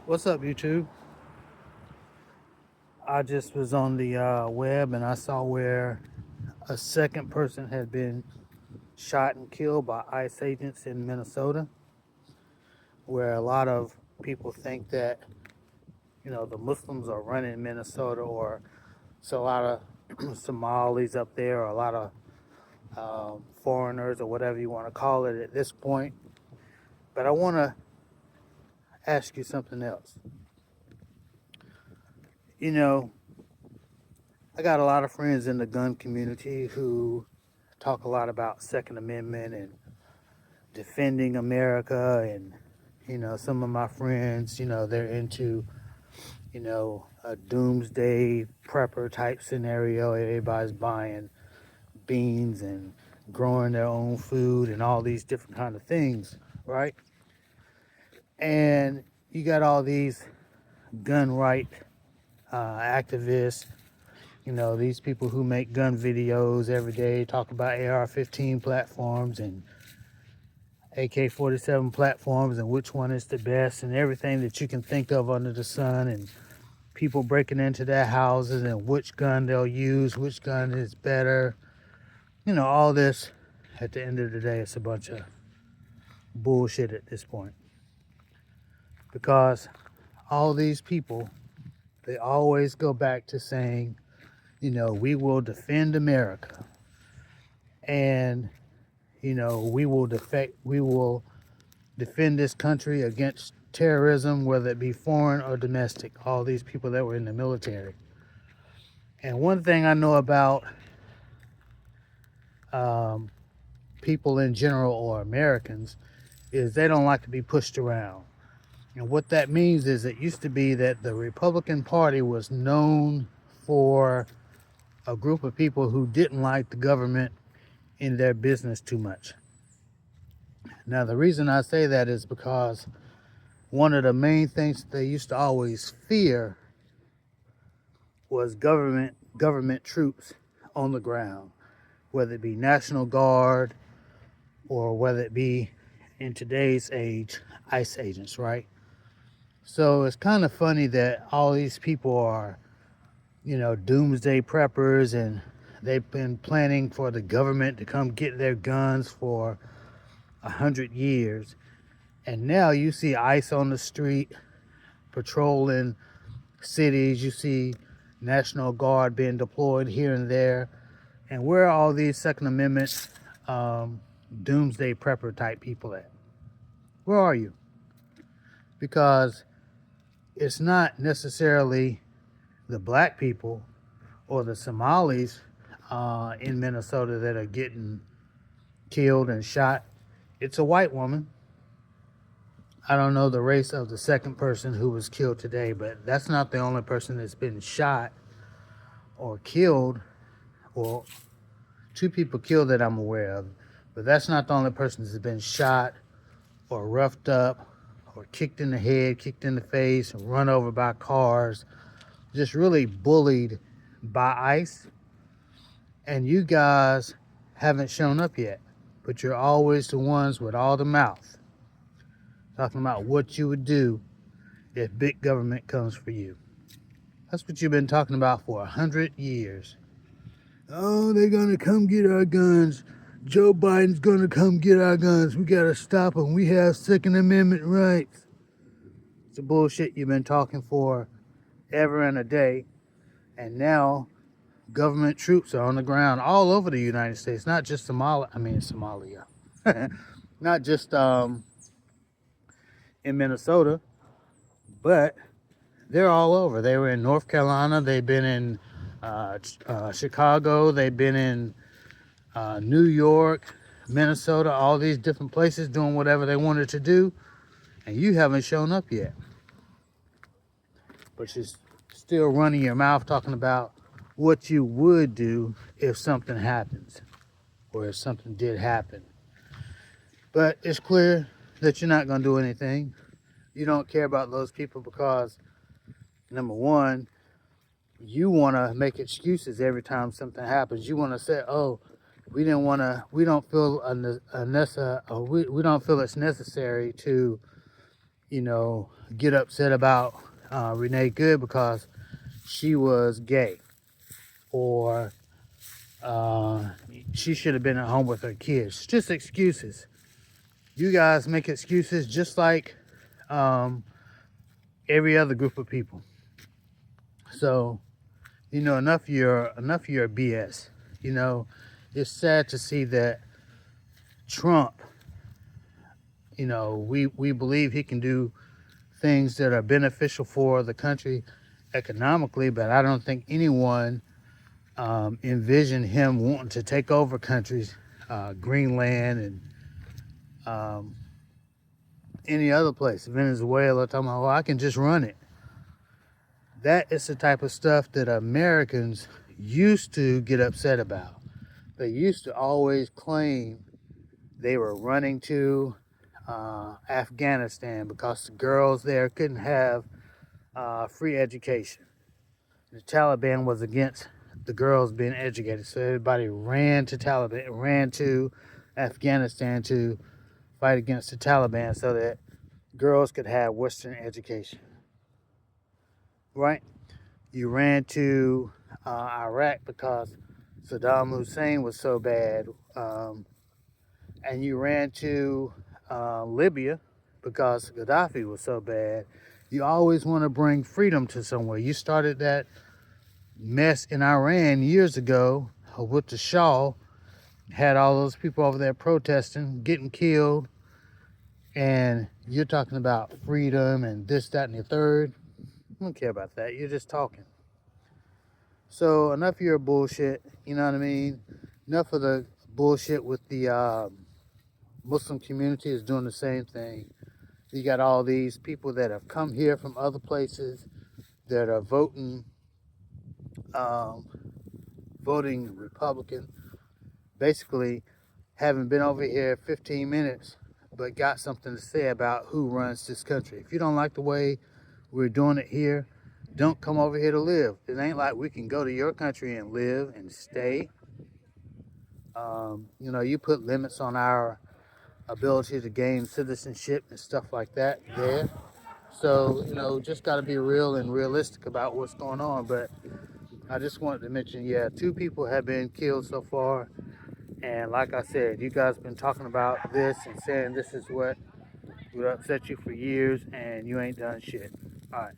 What's up, YouTube? I just was on the web and I saw where a second person had been shot and killed by ICE agents in Minnesota, where a lot of people think that, the Muslims are running Minnesota, or so a lot of Somalis up there, or a lot of foreigners, or whatever you want to call it at this point. But I want to ask you something else. You know, I got a lot of friends in the gun community who talk a lot about Second Amendment and defending America. And some of my friends, they're into a doomsday prepper type scenario. Everybody's buying beans and growing their own food and all these different kind of things, right? And you got all these gun right activists, these people who make gun videos every day, talk about AR-15 platforms and AK-47 platforms and which one is the best and everything that you can think of under the sun, and people breaking into their houses and which gun they'll use, which gun is better. All this, at the end of the day, it's a bunch of bullshit at this point. Because all these people, they always go back to saying, we will defend America. And, we will defend this country against terrorism, whether it be foreign or domestic. All these people that were in the military. And one thing I know about people in general, or Americans, is they don't like to be pushed around. And what that means is, it used to be that the Republican Party was known for a group of people who didn't like the government in their business too much. Now, the reason I say that is because one of the main things they used to always fear was government troops on the ground, whether it be National Guard or whether it be, in today's age, ICE agents, right? So it's kind of funny that all these people are, doomsday preppers, and they've been planning for the government to come get their guns for 100 years. And now you see ICE on the street patrolling cities. You see National Guard being deployed here and there. And where are all these Second Amendment doomsday prepper type people at? Where are you? Because it's not necessarily the black people or the Somalis in Minnesota that are getting killed and shot. It's a white woman. I don't know the race of the second person who was killed today, but that's not the only person that's been shot or killed, or two people killed that I'm aware of. But that's not the only person that's been shot or roughed up or kicked in the head, kicked in the face, and run over by cars, just really bullied by ICE. And you guys haven't shown up yet, but you're always the ones with all the mouth, talking about what you would do if big government comes for you. That's what you've been talking about for 100 years. Oh, they're gonna come get our guns. Joe Biden's gonna come get our guns. We gotta stop them. We have Second Amendment rights. It's the bullshit you've been talking for ever and a day. And now government troops are on the ground all over the United States, not just Somalia. Not just in Minnesota, but they're all over. They were in North Carolina. They've been in Chicago. They've been in New York, Minnesota, all these different places doing whatever they wanted to do. And you haven't shown up yet. But you're still running your mouth talking about what you would do if something happens, or if something did happen. But it's clear that you're not going to do anything. You don't care about those people because, number one, you want to make excuses every time something happens. You want to say, "Oh, we don't feel we don't feel it's necessary to, get upset about Renee Good because she was gay, or she should have been at home with her kids. Just excuses. You guys make excuses just like every other group of people. So, enough of your BS. It's sad to see that Trump, we believe he can do things that are beneficial for the country economically, but I don't think anyone envisioned him wanting to take over countries, Greenland and any other place, Venezuela, talking about, well, I can just run it. That is the type of stuff that Americans used to get upset about. They used to always claim they were running to Afghanistan because the girls there couldn't have free education. The Taliban was against the girls being educated, so everybody ran to Afghanistan to fight against the Taliban so that girls could have Western education. Right? You ran to Iraq because Saddam Hussein was so bad, and you ran to Libya because Gaddafi was so bad. You always want to bring freedom to somewhere. You started that mess in Iran years ago with the Shah, had all those people over there protesting, getting killed, and you're talking about freedom and this, that, and the third. I don't care about that. You're just talking. So enough of your bullshit, you know what I mean? Enough of the bullshit with the Muslim community is doing the same thing. You got all these people that have come here from other places that are voting Republican, basically haven't been over here 15 minutes, but got something to say about who runs this country. If you don't like the way we're doing it here, don't come over here to live. It ain't like we can go to your country and live and stay. You put limits on our ability to gain citizenship and stuff like that there. So, just got to be real and realistic about what's going on. But I just wanted to mention, 2 people have been killed so far. And like I said, you guys been talking about this and saying this is what would upset you for years, and you ain't done shit. All right.